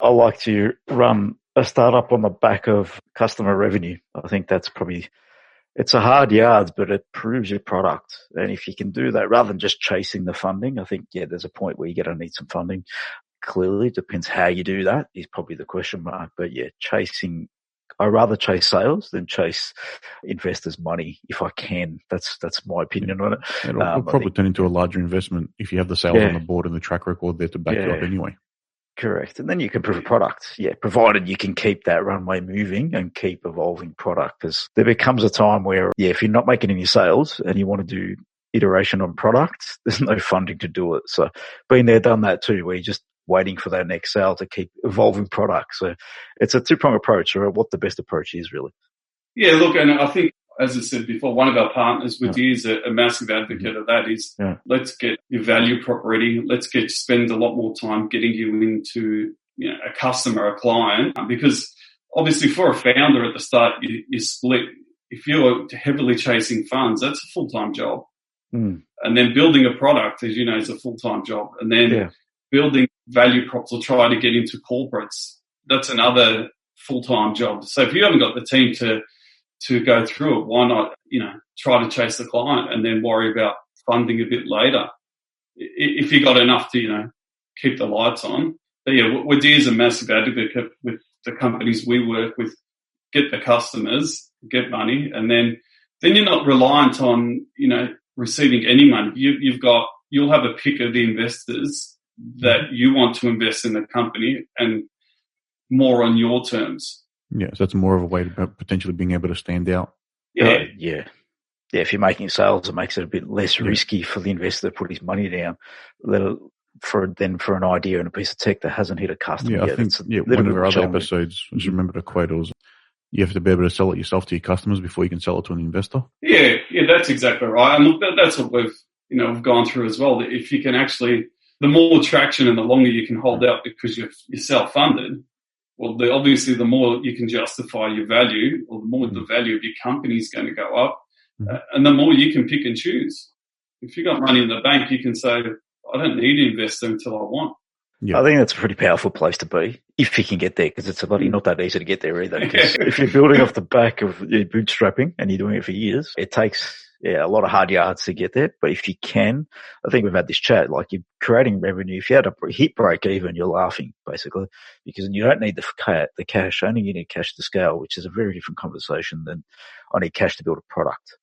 I like to run a startup on the back of customer revenue. I think that's probably, it's a hard yards, but it proves your product. And if you can do that rather than just chasing the funding, I think, there's a point where you're going to need some funding. Clearly, depends how you do that is probably the question mark. But I rather chase sales than chase investors' money if I can. That's my opinion on it. It'll probably turn into a larger investment if you have the sales on the board and the track record there to back you up anyway. Correct. And then you can prove a product. Provided you can keep that runway moving and keep evolving product. Because there becomes a time where, if you're not making any sales and you want to do iteration on products, there's no funding to do it. So been there, done that too, where you're just waiting for that next sale to keep evolving products. So it's a two-pronged approach, or what the best approach is really. Yeah, look, and I think, as I said before, one of our partners with you is a massive advocate of that is let's get your value prop ready. Let's spend a lot more time getting you into a customer, a client, because obviously for a founder at the start, you split. If you're heavily chasing funds, that's a full-time job. And then building a product, as you know, is a full-time job. And then building value props or trying to get into corporates, that's another full-time job. So if you haven't got the team to go through it, why not, try to chase the client and then worry about funding a bit later if you got enough to, keep the lights on. But Wadier's a massive advocate with the companies we work with, get the customers, get money, and then you're not reliant on, receiving any money. You'll have a pick of the investors that you want to invest in the company and more on your terms. Yeah, so that's more of a way to potentially being able to stand out. Yeah. If you're making sales, it makes it a bit less risky for the investor to put his money down for an idea and a piece of tech that hasn't hit a customer yet. I think one of our other episodes, I just remember the quote, was you have to be able to sell it yourself to your customers before you can sell it to an investor. Yeah, that's exactly right. And look, that's what we've gone through as well. If you can actually, the more traction and the longer you can hold out because you're self-funded, well, obviously the more you can justify your value, or the more the value of your company is going to go up, and the more you can pick and choose. If you've got money in the bank, you can say, I don't need to invest until I want. Yeah. I think that's a pretty powerful place to be if you can get there, because it's not that easy to get there either. Because if you're building off the back of your bootstrapping and you're doing it for years, it takes a lot of hard yards to get there. But if you can, I think we've had this chat, like you're creating revenue. If you had to hit break even, you're laughing basically, because you don't need the cash. Only you need cash to scale, which is a very different conversation than I need cash to build a product.